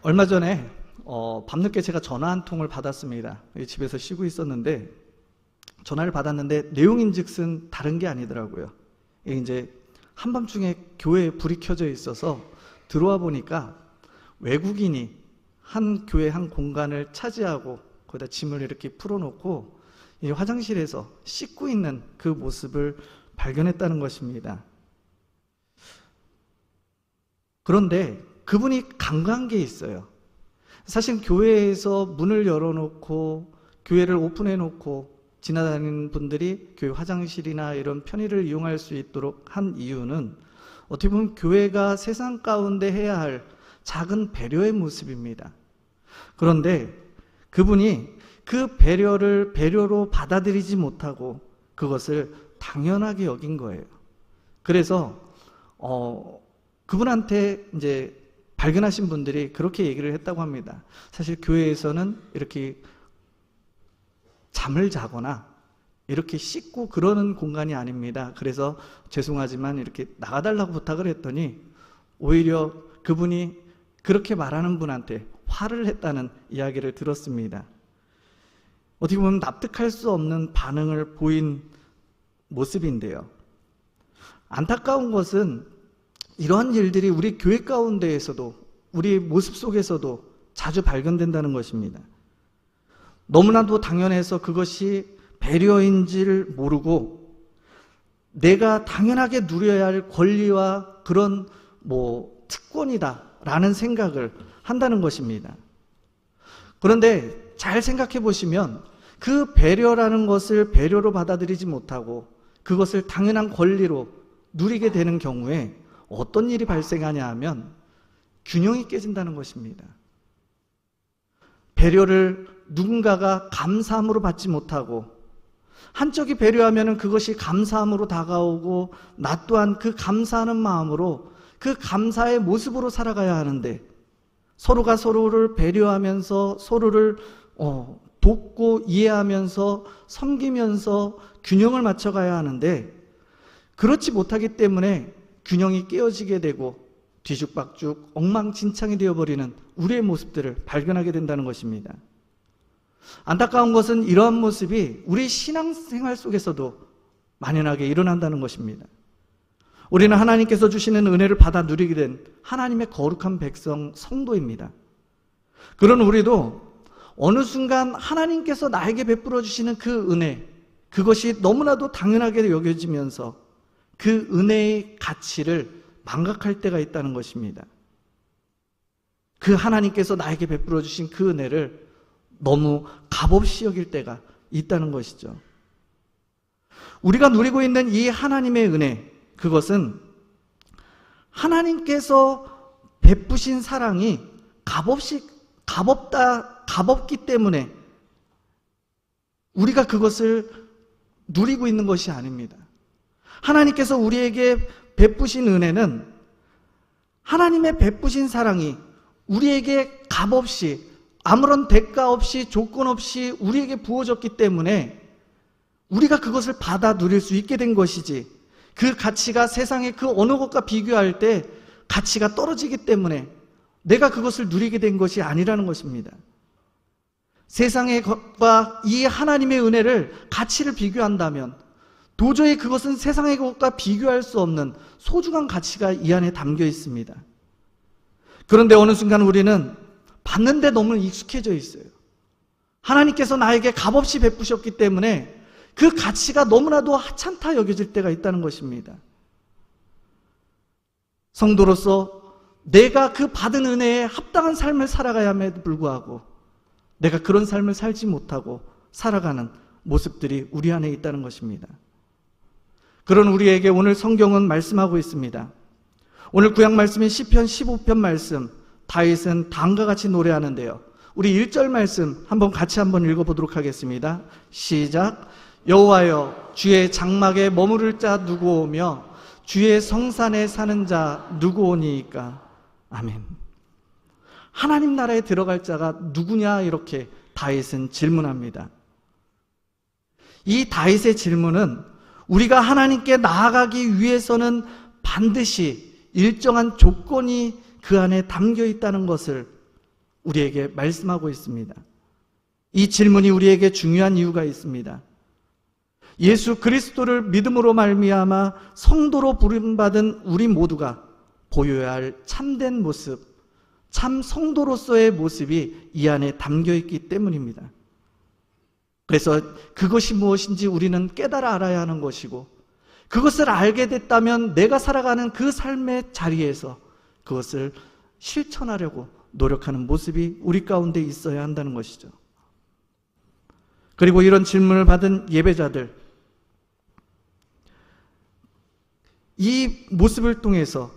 얼마 전에 밤늦게 제가 전화 한 통을 받았습니다. 집에서 쉬고 있었는데 전화를 받았는데 내용인즉슨 다른 게 아니더라고요. 이제 한밤중에 교회에 불이 켜져 있어서 들어와 보니까 외국인이 한 교회 한 공간을 차지하고 거기다 짐을 이렇게 풀어놓고 이 화장실에서 씻고 있는 그 모습을 발견했다는 것입니다. 그런데 그분이 간과한 게 있어요. 사실 교회에서 문을 열어놓고 교회를 오픈해놓고 지나다니는 분들이 교회 화장실이나 이런 편의를 이용할 수 있도록 한 이유는 어떻게 보면 교회가 세상 가운데 해야 할 작은 배려의 모습입니다. 그런데 그분이 그 배려를 배려로 받아들이지 못하고 그것을 당연하게 여긴 거예요. 그래서 그분한테 이제 발견하신 분들이 그렇게 얘기를 했다고 합니다. 사실 교회에서는 이렇게 잠을 자거나 이렇게 씻고 그러는 공간이 아닙니다. 그래서 죄송하지만 이렇게 나가달라고 부탁을 했더니 오히려 그분이 그렇게 말하는 분한테 화를 했다는 이야기를 들었습니다. 어떻게 보면 납득할 수 없는 반응을 보인 모습인데요. 안타까운 것은 이러한 일들이 우리 교회 가운데에서도 우리 모습 속에서도 자주 발견된다는 것입니다. 너무나도 당연해서 그것이 배려인지를 모르고 내가 당연하게 누려야 할 권리와 그런 특권이다라는 생각을 한다는 것입니다. 그런데 잘 생각해 보시면 그 배려라는 것을 배려로 받아들이지 못하고 그것을 당연한 권리로 누리게 되는 경우에 어떤 일이 발생하냐 하면 균형이 깨진다는 것입니다. 배려를 누군가가 감사함으로 받지 못하고 한쪽이 배려하면 그것이 감사함으로 다가오고 나 또한 그 감사하는 마음으로 그 감사의 모습으로 살아가야 하는데 서로가 서로를 배려하면서 서로를 돕고 이해하면서 섬기면서 균형을 맞춰가야 하는데 그렇지 못하기 때문에 균형이 깨어지게 되고 뒤죽박죽 엉망진창이 되어버리는 우리의 모습들을 발견하게 된다는 것입니다. 안타까운 것은 이러한 모습이 우리 신앙생활 속에서도 만연하게 일어난다는 것입니다. 우리는 하나님께서 주시는 은혜를 받아 누리게 된 하나님의 거룩한 백성 성도입니다. 그런 우리도 어느 순간 하나님께서 나에게 베풀어 주시는 그 은혜, 그것이 너무나도 당연하게 여겨지면서 그 은혜의 가치를 망각할 때가 있다는 것입니다. 그 하나님께서 나에게 베풀어 주신 그 은혜를 너무 값없이 여길 때가 있다는 것이죠. 우리가 누리고 있는 이 하나님의 은혜, 그것은 하나님께서 베푸신 사랑이 값없기 때문에 우리가 그것을 누리고 있는 것이 아닙니다. 하나님께서 우리에게 베푸신 은혜는 하나님의 베푸신 사랑이 우리에게 값없이 아무런 대가 없이 조건 없이 우리에게 부어졌기 때문에 우리가 그것을 받아 누릴 수 있게 된 것이지 그 가치가 세상의 그 어느 것과 비교할 때 가치가 떨어지기 때문에 내가 그것을 누리게 된 것이 아니라는 것입니다. 세상의 것과 이 하나님의 은혜를 가치를 비교한다면 도저히 그것은 세상의 것과 비교할 수 없는 소중한 가치가 이 안에 담겨 있습니다. 그런데 어느 순간 우리는 받는데 너무 익숙해져 있어요. 하나님께서 나에게 값없이 베푸셨기 때문에 그 가치가 너무나도 하찮다 여겨질 때가 있다는 것입니다. 성도로서 내가 그 받은 은혜에 합당한 삶을 살아가야 함에도 불구하고 내가 그런 삶을 살지 못하고 살아가는 모습들이 우리 안에 있다는 것입니다. 그런 우리에게 오늘 성경은 말씀하고 있습니다. 오늘 구약 말씀인 시편 15편 말씀, 다윗은 다음과 같이 노래하는데요. 우리 1절 말씀 같이 한번 읽어보도록 하겠습니다. 시작. 여호와여, 주의 장막에 머무를 자 누구오며 주의 성산에 사는 자 누구오니이까. 아멘. 하나님 나라에 들어갈 자가 누구냐 이렇게 다윗은 질문합니다. 이 다윗의 질문은 우리가 하나님께 나아가기 위해서는 반드시 일정한 조건이 그 안에 담겨 있다는 것을 우리에게 말씀하고 있습니다. 이 질문이 우리에게 중요한 이유가 있습니다. 예수 그리스도를 믿음으로 말미암아 성도로 부름받은 우리 모두가 보여야 할 참된 모습, 참 성도로서의 모습이 이 안에 담겨 있기 때문입니다. 그래서 그것이 무엇인지 우리는 깨달아 알아야 하는 것이고, 그것을 알게 됐다면 내가 살아가는 그 삶의 자리에서 그것을 실천하려고 노력하는 모습이 우리 가운데 있어야 한다는 것이죠. 그리고 이런 질문을 받은 예배자들, 이 모습을 통해서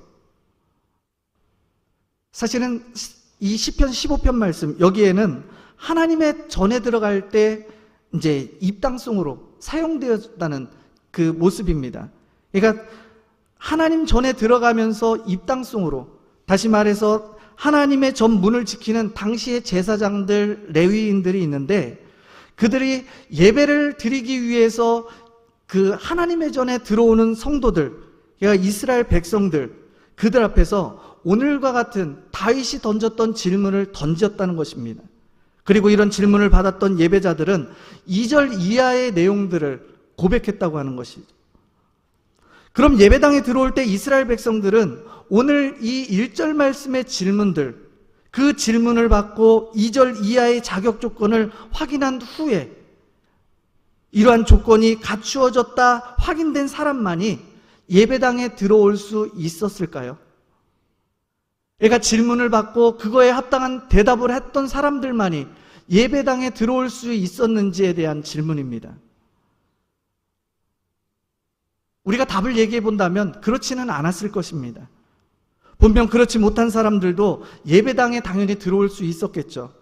사실은 이 시편 15편 말씀, 여기에는 하나님의 전에 들어갈 때 이제 입당성으로 사용되었다는 그 모습입니다. 그러니까 하나님 전에 들어가면서 입당성으로, 다시 말해서 하나님의 전 문을 지키는 당시의 제사장들, 레위인들이 있는데, 그들이 예배를 드리기 위해서 그 하나님의 전에 들어오는 성도들, 그러니까 이스라엘 백성들, 그들 앞에서 오늘과 같은 다윗이 던졌던 질문을 던졌다는 것입니다. 그리고 이런 질문을 받았던 예배자들은 2절 이하의 내용들을 고백했다고 하는 것이죠. 그럼 예배당에 들어올 때 이스라엘 백성들은 오늘 이 1절 말씀의 질문들, 그 질문을 받고 2절 이하의 자격 조건을 확인한 후에 이러한 조건이 갖추어졌다 확인된 사람만이 예배당에 들어올 수 있었을까요? 그러니까 질문을 받고 그거에 합당한 대답을 했던 사람들만이 예배당에 들어올 수 있었는지에 대한 질문입니다. 우리가 답을 얘기해 본다면 그렇지는 않았을 것입니다. 분명 그렇지 못한 사람들도 예배당에 당연히 들어올 수 있었겠죠.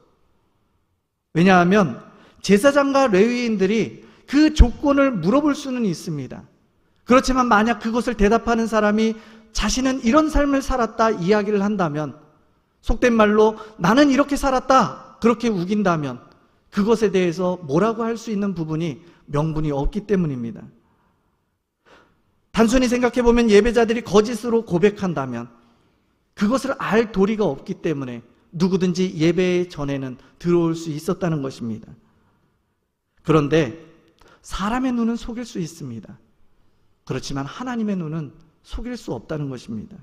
왜냐하면 제사장과 레위인들이 그 조건을 물어볼 수는 있습니다. 그렇지만 만약 그것을 대답하는 사람이 자신은 이런 삶을 살았다 이야기를 한다면, 속된 말로 나는 이렇게 살았다 그렇게 우긴다면 그것에 대해서 뭐라고 할 수 있는 부분이 명분이 없기 때문입니다. 단순히 생각해보면 예배자들이 거짓으로 고백한다면 그것을 알 도리가 없기 때문에 누구든지 예배 전에는 들어올 수 있었다는 것입니다. 그런데 사람의 눈은 속일 수 있습니다. 그렇지만 하나님의 눈은 속일 수 없다는 것입니다.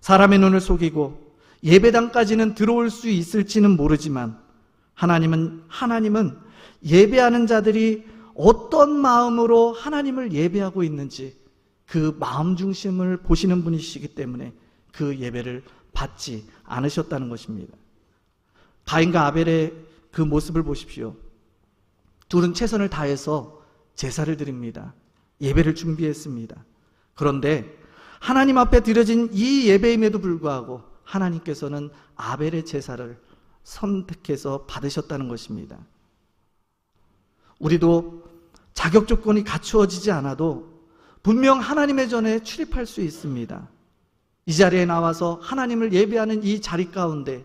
사람의 눈을 속이고 예배당까지는 들어올 수 있을지는 모르지만 하나님은 예배하는 자들이 어떤 마음으로 하나님을 예배하고 있는지 그 마음 중심을 보시는 분이시기 때문에 그 예배를 받지 않으셨다는 것입니다. 가인과 아벨의 그 모습을 보십시오. 둘은 최선을 다해서 제사를 드립니다. 예배를 준비했습니다. 그런데 하나님 앞에 드려진 이 예배임에도 불구하고 하나님께서는 아벨의 제사를 선택해서 받으셨다는 것입니다. 우리도 자격 조건이 갖추어지지 않아도 분명 하나님의 전에 출입할 수 있습니다. 이 자리에 나와서 하나님을 예배하는 이 자리 가운데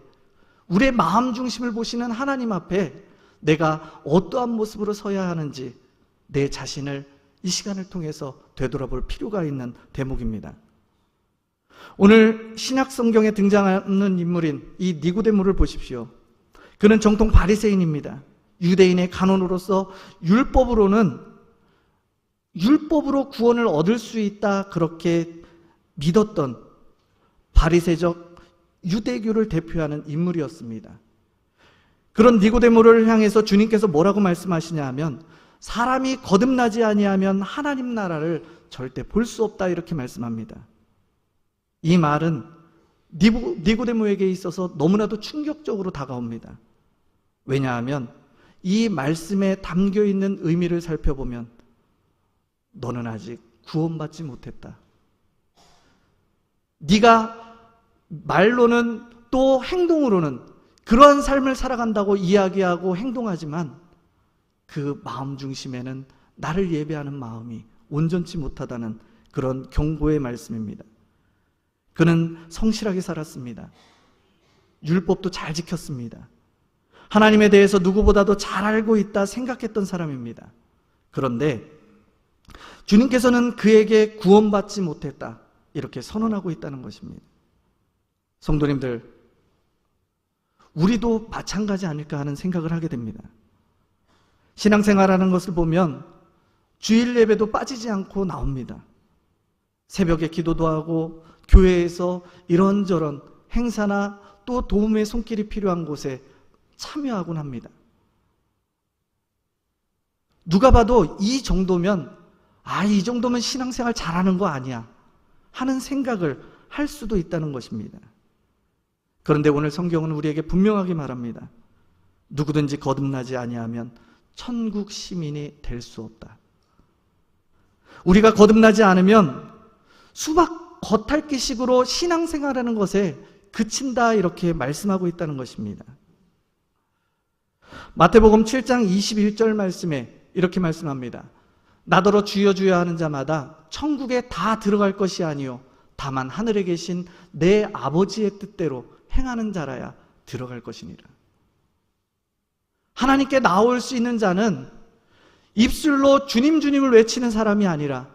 우리의 마음 중심을 보시는 하나님 앞에 내가 어떠한 모습으로 서야 하는지 내 자신을 이 시간을 통해서 되돌아볼 필요가 있는 대목입니다. 오늘 신약 성경에 등장하는 인물인 이 니고데모를 보십시오. 그는 정통 바리새인입니다. 유대인의 간원으로서 율법으로 구원을 얻을 수 있다 그렇게 믿었던 바리새적 유대교를 대표하는 인물이었습니다. 그런 니고데모를 향해서 주님께서 뭐라고 말씀하시냐 하면 사람이 거듭나지 아니하면 하나님 나라를 절대 볼 수 없다 이렇게 말씀합니다. 이 말은 니고데모에게 있어서 너무나도 충격적으로 다가옵니다. 왜냐하면 이 말씀에 담겨있는 의미를 살펴보면 너는 아직 구원받지 못했다. 네가 말로는 또 행동으로는 그러한 삶을 살아간다고 이야기하고 행동하지만 그 마음 중심에는 나를 예배하는 마음이 온전치 못하다는 그런 경고의 말씀입니다. 그는 성실하게 살았습니다. 율법도 잘 지켰습니다. 하나님에 대해서 누구보다도 잘 알고 있다 생각했던 사람입니다. 그런데 주님께서는 그에게 구원받지 못했다 이렇게 선언하고 있다는 것입니다. 성도님들, 우리도 마찬가지 아닐까 하는 생각을 하게 됩니다. 신앙생활하는 것을 보면 주일 예배도 빠지지 않고 나옵니다. 새벽에 기도도 하고 교회에서 이런저런 행사나 또 도움의 손길이 필요한 곳에 참여하곤 합니다. 누가 봐도 이 정도면 이 정도면 신앙생활 잘하는 거 아니야 하는 생각을 할 수도 있다는 것입니다. 그런데 오늘 성경은 우리에게 분명하게 말합니다. 누구든지 거듭나지 아니하면 천국 시민이 될 수 없다. 우리가 거듭나지 않으면 수박 겉핥기식으로 신앙생활하는 것에 그친다 이렇게 말씀하고 있다는 것입니다. 마태복음 7장 21절 말씀에 이렇게 말씀합니다. 나더러 주여 주여 하는 자마다 천국에 다 들어갈 것이 아니요 다만 하늘에 계신 내 아버지의 뜻대로 행하는 자라야 들어갈 것이니라. 하나님께 나올 수 있는 자는 입술로 주님 주님을 외치는 사람이 아니라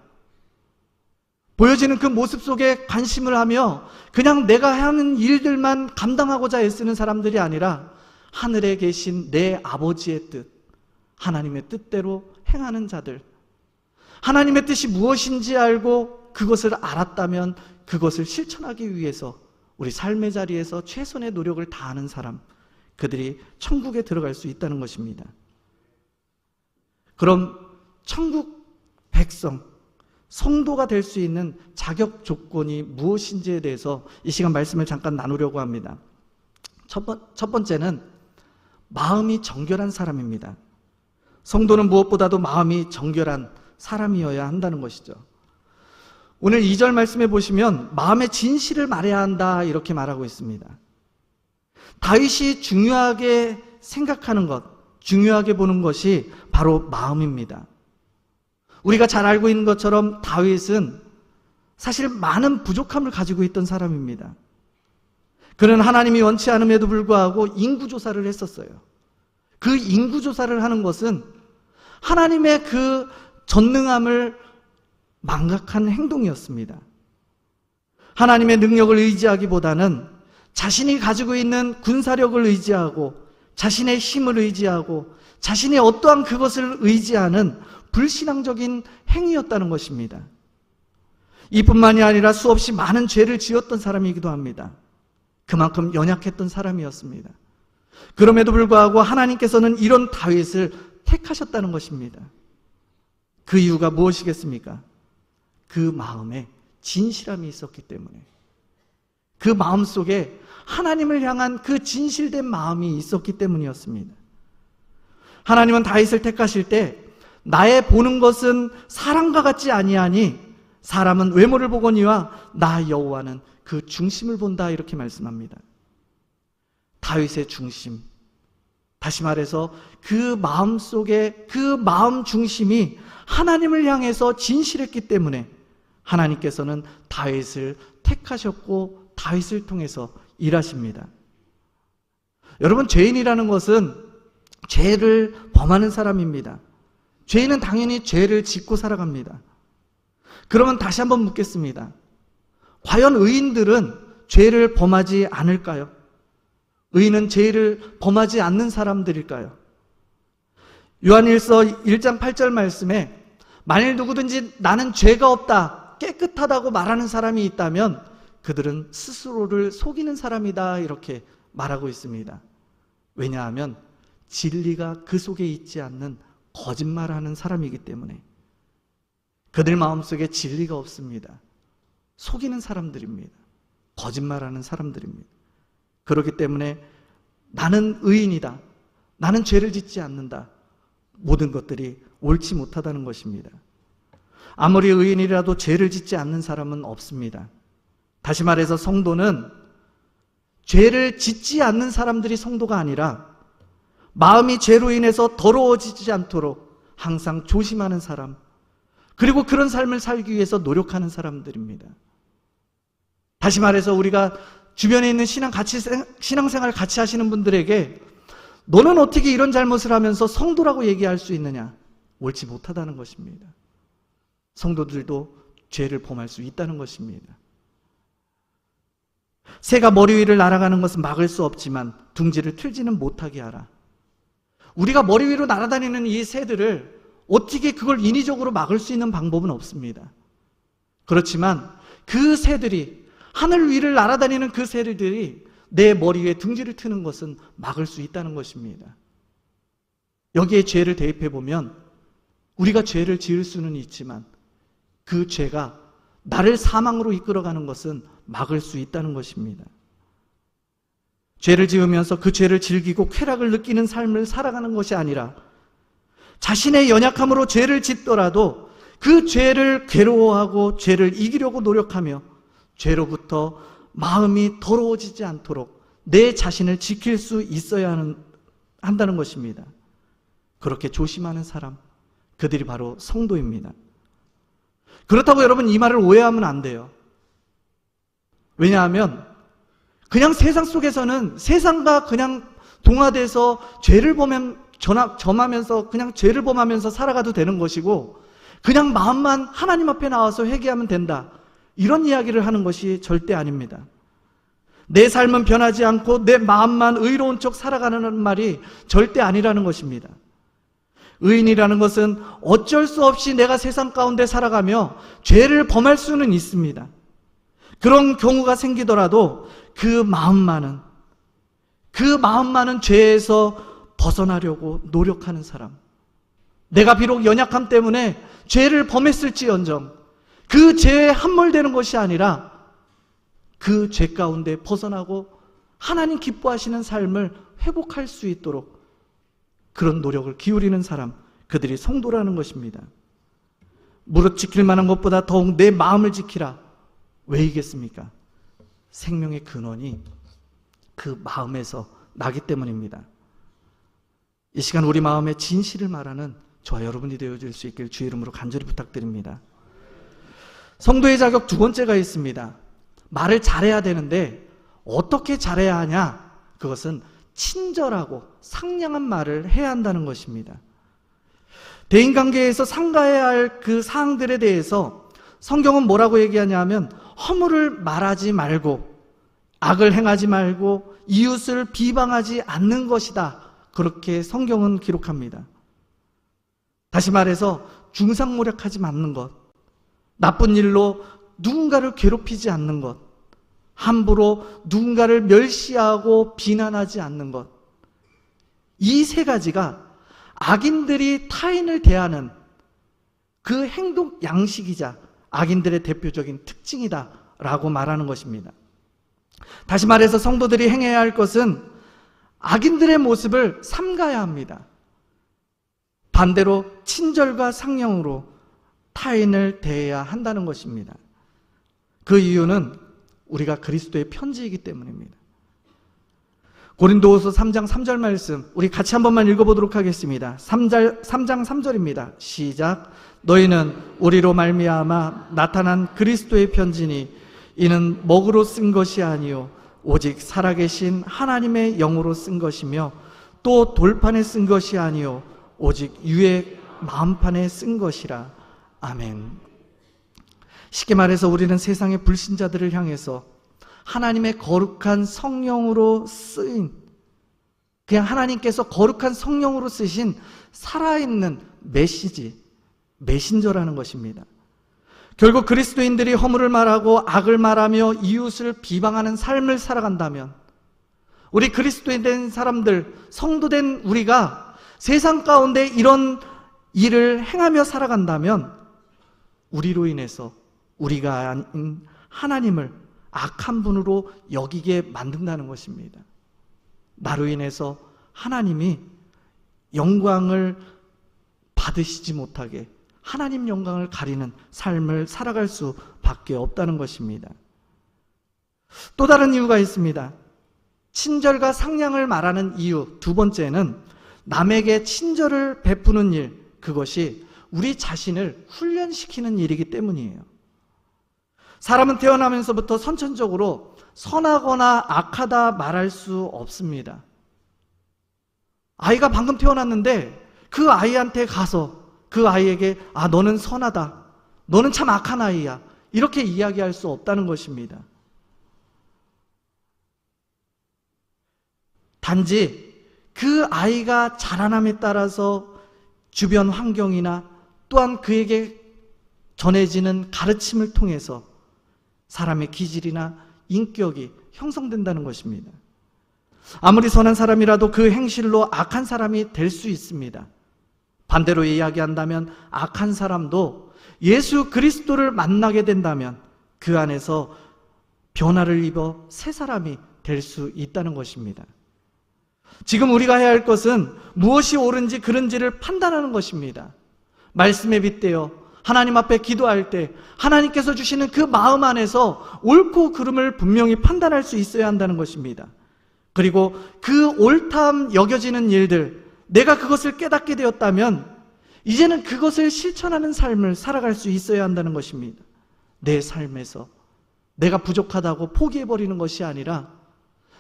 보여지는 그 모습 속에 관심을 하며 그냥 내가 하는 일들만 감당하고자 애쓰는 사람들이 아니라 하늘에 계신 내 아버지의 뜻, 하나님의 뜻대로 행하는 자들, 하나님의 뜻이 무엇인지 알고 그것을 알았다면 그것을 실천하기 위해서 우리 삶의 자리에서 최선의 노력을 다하는 사람, 그들이 천국에 들어갈 수 있다는 것입니다. 그럼 천국 백성, 성도가 될 수 있는 자격 조건이 무엇인지에 대해서 이 시간 말씀을 잠깐 나누려고 합니다. 첫 번째는 마음이 정결한 사람입니다. 성도는 무엇보다도 마음이 정결한 사람이어야 한다는 것이죠. 오늘 2절 말씀에 보시면 마음의 진실을 말해야 한다 이렇게 말하고 있습니다. 다윗이 중요하게 생각하는 것, 중요하게 보는 것이 바로 마음입니다. 우리가 잘 알고 있는 것처럼 다윗은 사실 많은 부족함을 가지고 있던 사람입니다. 그는 하나님이 원치 않음에도 불구하고 인구조사를 했었어요. 그 인구조사를 하는 것은 하나님의 그 전능함을 망각한 행동이었습니다. 하나님의 능력을 의지하기보다는 자신이 가지고 있는 군사력을 의지하고 자신의 힘을 의지하고 자신의 어떠한 그것을 의지하는 불신앙적인 행위였다는 것입니다. 이뿐만이 아니라 수없이 많은 죄를 지었던 사람이기도 합니다. 그만큼 연약했던 사람이었습니다. 그럼에도 불구하고 하나님께서는 이런 다윗을 택하셨다는 것입니다. 그 이유가 무엇이겠습니까? 그 마음에 진실함이 있었기 때문에, 그 마음 속에 하나님을 향한 그 진실된 마음이 있었기 때문이었습니다. 하나님은 다윗을 택하실 때 나의 보는 것은 사람과 같지 아니하니 사람은 외모를 보거니와 나 여호와는 그 중심을 본다 이렇게 말씀합니다. 다윗의 중심, 다시 말해서 그 마음 속에 그 마음 중심이 하나님을 향해서 진실했기 때문에 하나님께서는 다윗을 택하셨고 다윗을 통해서 일하십니다. 여러분, 죄인이라는 것은 죄를 범하는 사람입니다. 죄인은 당연히 죄를 짓고 살아갑니다. 그러면 다시 한번 묻겠습니다. 과연 의인들은 죄를 범하지 않을까요? 의인은 죄를 범하지 않는 사람들일까요? 요한일서 1장 8절 말씀에 만일 누구든지 나는 죄가 없다, 깨끗하다고 말하는 사람이 있다면 그들은 스스로를 속이는 사람이다 이렇게 말하고 있습니다. 왜냐하면 진리가 그 속에 있지 않는 거짓말하는 사람이기 때문에 그들 마음속에 진리가 없습니다. 속이는 사람들입니다. 거짓말하는 사람들입니다. 그렇기 때문에 나는 의인이다, 나는 죄를 짓지 않는다, 모든 것들이 옳지 못하다는 것입니다. 아무리 의인이라도 죄를 짓지 않는 사람은 없습니다. 다시 말해서 성도는 죄를 짓지 않는 사람들이 성도가 아니라 마음이 죄로 인해서 더러워지지 않도록 항상 조심하는 사람, 그리고 그런 삶을 살기 위해서 노력하는 사람들입니다. 다시 말해서 우리가 주변에 있는 신앙생활 같이 하시는 분들에게 너는 어떻게 이런 잘못을 하면서 성도라고 얘기할 수 있느냐? 옳지 못하다는 것입니다. 성도들도 죄를 범할 수 있다는 것입니다. 새가 머리 위를 날아가는 것은 막을 수 없지만 둥지를 틀지는 못하게 하라. 우리가 머리 위로 날아다니는 이 새들을 어떻게 그걸 인위적으로 막을 수 있는 방법은 없습니다. 그렇지만 그 새들이, 하늘 위를 날아다니는 그 새들이 내 머리 위에 둥지를 트는 것은 막을 수 있다는 것입니다. 여기에 죄를 대입해 보면 우리가 죄를 지을 수는 있지만 그 죄가 나를 사망으로 이끌어가는 것은 막을 수 있다는 것입니다. 죄를 지으면서 그 죄를 즐기고 쾌락을 느끼는 삶을 살아가는 것이 아니라 자신의 연약함으로 죄를 짓더라도 그 죄를 괴로워하고 죄를 이기려고 노력하며 죄로부터 마음이 더러워지지 않도록 내 자신을 지킬 수 있어야 한다는 것입니다. 그렇게 조심하는 사람, 그들이 바로 성도입니다. 그렇다고 여러분 이 말을 오해하면 안 돼요. 왜냐하면 그냥 세상 속에서는 세상과 그냥 동화돼서 죄를 점하면서 그냥 죄를 범하면서 살아가도 되는 것이고 그냥 마음만 하나님 앞에 나와서 회개하면 된다. 이런 이야기를 하는 것이 절대 아닙니다. 내 삶은 변하지 않고 내 마음만 의로운 척 살아가는 말이 절대 아니라는 것입니다. 의인이라는 것은 어쩔 수 없이 내가 세상 가운데 살아가며 죄를 범할 수는 있습니다. 그런 경우가 생기더라도 그 마음만은 죄에서 벗어나려고 노력하는 사람. 내가 비록 연약함 때문에 죄를 범했을지언정 그 죄에 함몰되는 것이 아니라 그 죄 가운데 벗어나고 하나님 기뻐하시는 삶을 회복할 수 있도록 그런 노력을 기울이는 사람, 그들이 성도라는 것입니다. 무릇 지킬 만한 것보다 더욱 내 마음을 지키라. 왜이겠습니까? 생명의 근원이 그 마음에서 나기 때문입니다. 이 시간 우리 마음의 진실을 말하는 저와 여러분이 되어줄 수 있길 주의 이름으로 간절히 부탁드립니다. 성도의 자격 두 번째가 있습니다. 말을 잘해야 되는데 어떻게 잘해야 하냐? 그것은 친절하고 상냥한 말을 해야 한다는 것입니다. 대인관계에서 상가해야 할 그 사항들에 대해서 성경은 뭐라고 얘기하냐 하면 허물을 말하지 말고 악을 행하지 말고 이웃을 비방하지 않는 것이다. 그렇게 성경은 기록합니다. 다시 말해서 중상모략하지 않는 것, 나쁜 일로 누군가를 괴롭히지 않는 것, 함부로 누군가를 멸시하고 비난하지 않는 것, 이 세 가지가 악인들이 타인을 대하는 그 행동 양식이자 악인들의 대표적인 특징이다라고 말하는 것입니다. 다시 말해서 성도들이 행해야 할 것은 악인들의 모습을 삼가야 합니다. 반대로 친절과 상냥으로 타인을 대해야 한다는 것입니다. 그 이유는 우리가 그리스도의 편지이기 때문입니다. 고린도후서 3장 3절 말씀 우리 같이 한 번만 읽어보도록 하겠습니다. 3장 3절입니다. 시작. 너희는 우리로 말미암아 나타난 그리스도의 편지니 이는 먹으로 쓴 것이 아니요 오직 살아계신 하나님의 영으로 쓴 것이며 또 돌판에 쓴 것이 아니요 오직 유의 마음판에 쓴 것이라. 아멘. 쉽게 말해서 우리는 세상의 불신자들을 향해서 하나님의 거룩한 성령으로 쓰인, 그냥 하나님께서 거룩한 성령으로 쓰신 살아있는 메신저라는 것입니다. 결국 그리스도인들이 허물을 말하고 악을 말하며 이웃을 비방하는 삶을 살아간다면 우리 그리스도인 된 사람들, 성도된 우리가 세상 가운데 이런 일을 행하며 살아간다면 우리로 인해서 우리가 아닌 하나님을 악한 분으로 여기게 만든다는 것입니다. 나로 인해서 하나님이 영광을 받으시지 못하게 하나님 영광을 가리는 삶을 살아갈 수밖에 없다는 것입니다. 또 다른 이유가 있습니다. 친절과 상냥을 말하는 이유 두 번째는 남에게 친절을 베푸는 일, 그것이 우리 자신을 훈련시키는 일이기 때문이에요. 사람은 태어나면서부터 선천적으로 선하거나 악하다 말할 수 없습니다. 아이가 방금 태어났는데 그 아이한테 가서 그 아이에게 너는 선하다, 너는 참 악한 아이야, 이렇게 이야기할 수 없다는 것입니다. 단지 그 아이가 자라남에 따라서 주변 환경이나 또한 그에게 전해지는 가르침을 통해서 사람의 기질이나 인격이 형성된다는 것입니다. 아무리 선한 사람이라도 그 행실로 악한 사람이 될 수 있습니다. 반대로 이야기한다면 악한 사람도 예수 그리스도를 만나게 된다면 그 안에서 변화를 입어 새 사람이 될 수 있다는 것입니다. 지금 우리가 해야 할 것은 무엇이 옳은지 그른지를 판단하는 것입니다. 말씀에 빗대어 하나님 앞에 기도할 때 하나님께서 주시는 그 마음 안에서 옳고 그름을 분명히 판단할 수 있어야 한다는 것입니다. 그리고 그 옳다함 여겨지는 일들, 내가 그것을 깨닫게 되었다면 이제는 그것을 실천하는 삶을 살아갈 수 있어야 한다는 것입니다. 내 삶에서 내가 부족하다고 포기해버리는 것이 아니라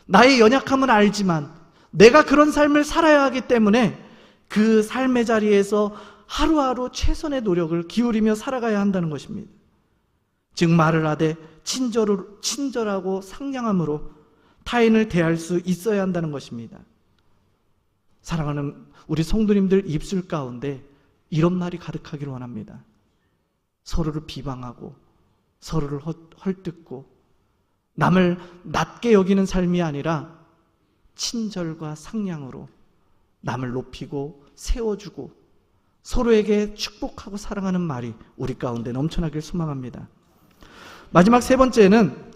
나의 연약함은 알지만 내가 그런 삶을 살아야 하기 때문에 그 삶의 자리에서 하루하루 최선의 노력을 기울이며 살아가야 한다는 것입니다. 즉 말을 하되 친절하고 상냥함으로 타인을 대할 수 있어야 한다는 것입니다. 사랑하는 우리 성도님들 입술 가운데 이런 말이 가득하기를 원합니다. 서로를 비방하고 서로를 헐뜯고 남을 낮게 여기는 삶이 아니라 친절과 상냥으로 남을 높이고 세워주고 서로에게 축복하고 사랑하는 말이 우리 가운데 넘쳐나길 소망합니다. 마지막 세 번째는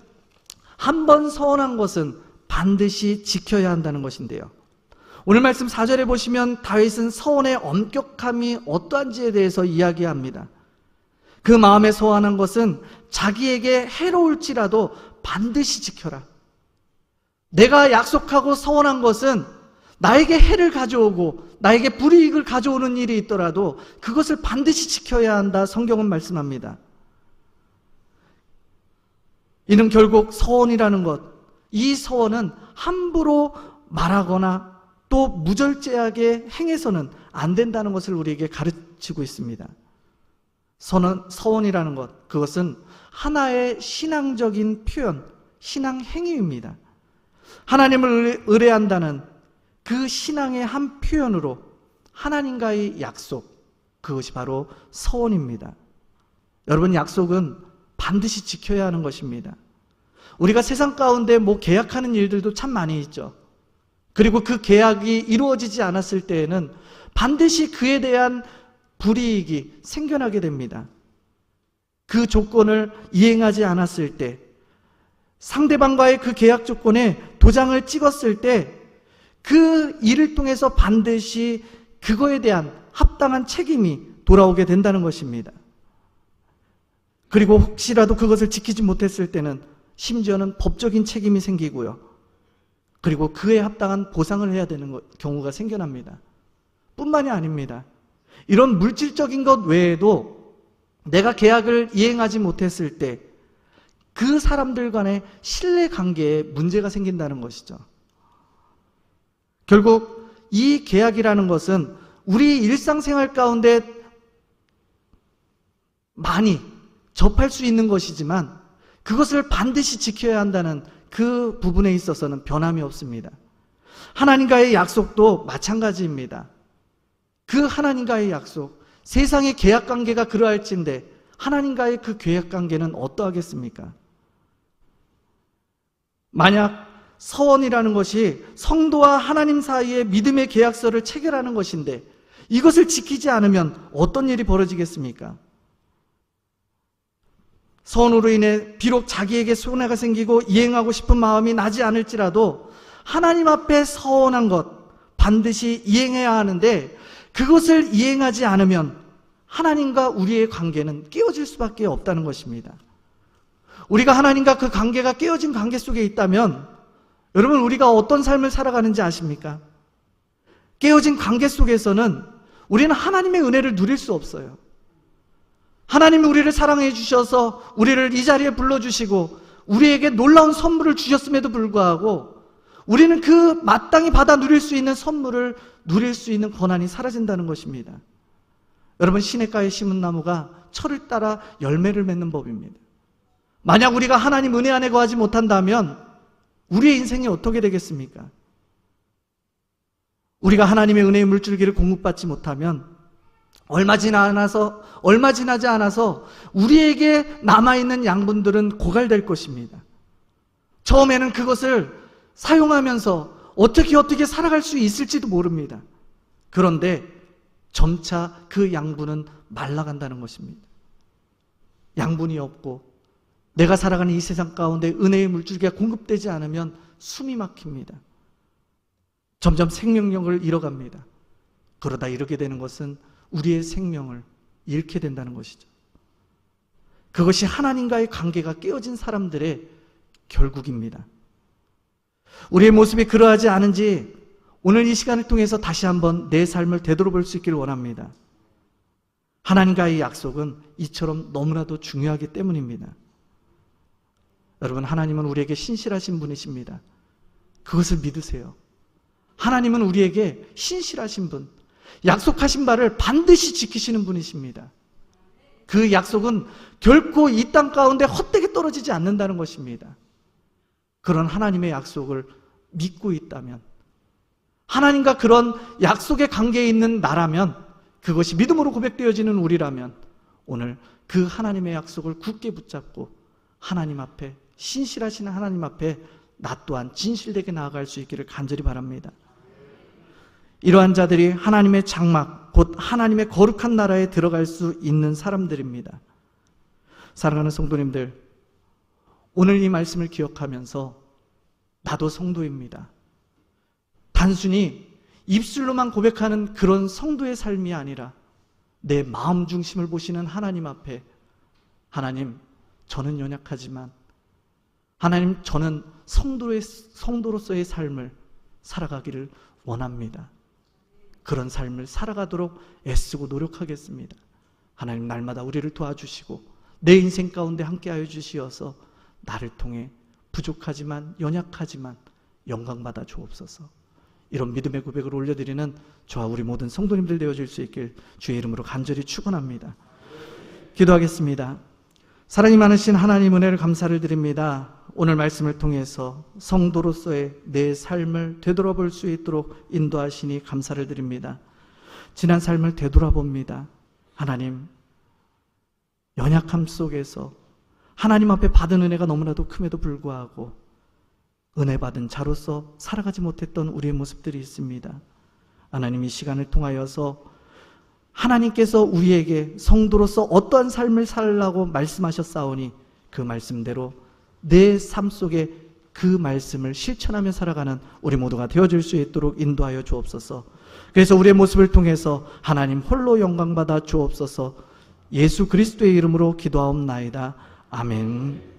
한 번 서원한 것은 반드시 지켜야 한다는 것인데요. 오늘 말씀 4절에 보시면 다윗은 서원의 엄격함이 어떠한지에 대해서 이야기합니다. 그 마음에 서원한 것은 자기에게 해로울지라도 반드시 지켜라. 내가 약속하고 서원한 것은 나에게 해를 가져오고 나에게 불이익을 가져오는 일이 있더라도 그것을 반드시 지켜야 한다. 성경은 말씀합니다. 이는 결국 서원이라는 것, 이 서원은 함부로 말하거나 또 무절제하게 행해서는 안 된다는 것을 우리에게 가르치고 있습니다. 서원이라는 것, 그것은 하나의 신앙적인 표현, 신앙 행위입니다. 하나님을 의뢰한다는 그 신앙의 한 표현으로 하나님과의 약속, 그것이 바로 서원입니다. 여러분, 약속은 반드시 지켜야 하는 것입니다. 우리가 세상 가운데 계약하는 일들도 참 많이 있죠. 그리고 그 계약이 이루어지지 않았을 때에는 반드시 그에 대한 불이익이 생겨나게 됩니다. 그 조건을 이행하지 않았을 때, 상대방과의 그 계약 조건에 도장을 찍었을 때 그 일을 통해서 반드시 그거에 대한 합당한 책임이 돌아오게 된다는 것입니다. 그리고 혹시라도 그것을 지키지 못했을 때는 심지어는 법적인 책임이 생기고요. 그리고 그에 합당한 보상을 해야 되는 경우가 생겨납니다. 뿐만이 아닙니다. 이런 물질적인 것 외에도 내가 계약을 이행하지 못했을 때 그 사람들 간의 신뢰 관계에 문제가 생긴다는 것이죠. 결국 이 계약이라는 것은 우리 일상생활 가운데 많이 접할 수 있는 것이지만 그것을 반드시 지켜야 한다는 그 부분에 있어서는 변함이 없습니다. 하나님과의 약속도 마찬가지입니다. 그 하나님과의 약속, 세상의 계약관계가 그러할진데 하나님과의 그 계약관계는 어떠하겠습니까? 만약 서원이라는 것이 성도와 하나님 사이의 믿음의 계약서를 체결하는 것인데 이것을 지키지 않으면 어떤 일이 벌어지겠습니까? 서원으로 인해 비록 자기에게 손해가 생기고 이행하고 싶은 마음이 나지 않을지라도 하나님 앞에 서원한 것 반드시 이행해야 하는데 그것을 이행하지 않으면 하나님과 우리의 관계는 깨어질 수밖에 없다는 것입니다. 우리가 하나님과 그 관계가 깨어진 관계 속에 있다면 여러분, 우리가 어떤 삶을 살아가는지 아십니까? 깨어진 관계 속에서는 우리는 하나님의 은혜를 누릴 수 없어요. 하나님이 우리를 사랑해 주셔서 우리를 이 자리에 불러주시고 우리에게 놀라운 선물을 주셨음에도 불구하고 우리는 그 마땅히 받아 누릴 수 있는 선물을 누릴 수 있는 권한이 사라진다는 것입니다. 여러분, 시냇가에 심은 나무가 철을 따라 열매를 맺는 법입니다. 만약 우리가 하나님 은혜 안에 거하지 못한다면 우리의 인생이 어떻게 되겠습니까? 우리가 하나님의 은혜의 물줄기를 공급받지 못하면 얼마 지나지 않아서 우리에게 남아있는 양분들은 고갈될 것입니다. 처음에는 그것을 사용하면서 어떻게 살아갈 수 있을지도 모릅니다. 그런데 점차 그 양분은 말라간다는 것입니다. 양분이 없고 내가 살아가는 이 세상 가운데 은혜의 물줄기가 공급되지 않으면 숨이 막힙니다. 점점 생명력을 잃어갑니다. 그러다 이르게 되는 것은 우리의 생명을 잃게 된다는 것이죠. 그것이 하나님과의 관계가 깨어진 사람들의 결국입니다. 우리의 모습이 그러하지 않은지 오늘 이 시간을 통해서 다시 한번 내 삶을 되돌아볼 수 있기를 원합니다. 하나님과의 약속은 이처럼 너무나도 중요하기 때문입니다. 여러분, 하나님은 우리에게 신실하신 분이십니다. 그것을 믿으세요. 하나님은 우리에게 신실하신 분, 약속하신 바를 반드시 지키시는 분이십니다. 그 약속은 결코 이 땅 가운데 헛되게 떨어지지 않는다는 것입니다. 그런 하나님의 약속을 믿고 있다면, 하나님과 그런 약속의 관계에 있는 나라면, 그것이 믿음으로 고백되어지는 우리라면 오늘 그 하나님의 약속을 굳게 붙잡고 하나님 앞에, 신실하신 하나님 앞에 나 또한 진실되게 나아갈 수 있기를 간절히 바랍니다. 이러한 자들이 하나님의 장막, 곧 하나님의 거룩한 나라에 들어갈 수 있는 사람들입니다. 사랑하는 성도님들, 오늘 이 말씀을 기억하면서 나도 성도입니다. 단순히 입술로만 고백하는 그런 성도의 삶이 아니라 내 마음 중심을 보시는 하나님 앞에, 하나님, 저는 연약하지만 하나님, 저는 성도로서의 삶을 살아가기를 원합니다. 그런 삶을 살아가도록 애쓰고 노력하겠습니다. 하나님, 날마다 우리를 도와주시고 내 인생 가운데 함께하여 주시어서 나를 통해 부족하지만 연약하지만 영광받아 주옵소서. 이런 믿음의 고백을 올려드리는 저와 우리 모든 성도님들 되어줄 수 있길 주의 이름으로 간절히 축원합니다. 기도하겠습니다. 사랑이 많으신 하나님, 은혜를 감사를 드립니다. 오늘 말씀을 통해서 성도로서의 내 삶을 되돌아볼 수 있도록 인도하시니 감사를 드립니다. 지난 삶을 되돌아봅니다. 하나님, 연약함 속에서 하나님 앞에 받은 은혜가 너무나도 큼에도 불구하고 은혜 받은 자로서 살아가지 못했던 우리의 모습들이 있습니다. 하나님, 이 시간을 통하여서 하나님께서 우리에게 성도로서 어떠한 삶을 살라고 말씀하셨사오니 그 말씀대로 내 삶 속에 그 말씀을 실천하며 살아가는 우리 모두가 되어줄 수 있도록 인도하여 주옵소서. 그래서 우리의 모습을 통해서 하나님 홀로 영광받아 주옵소서. 예수 그리스도의 이름으로 기도하옵나이다. 아멘.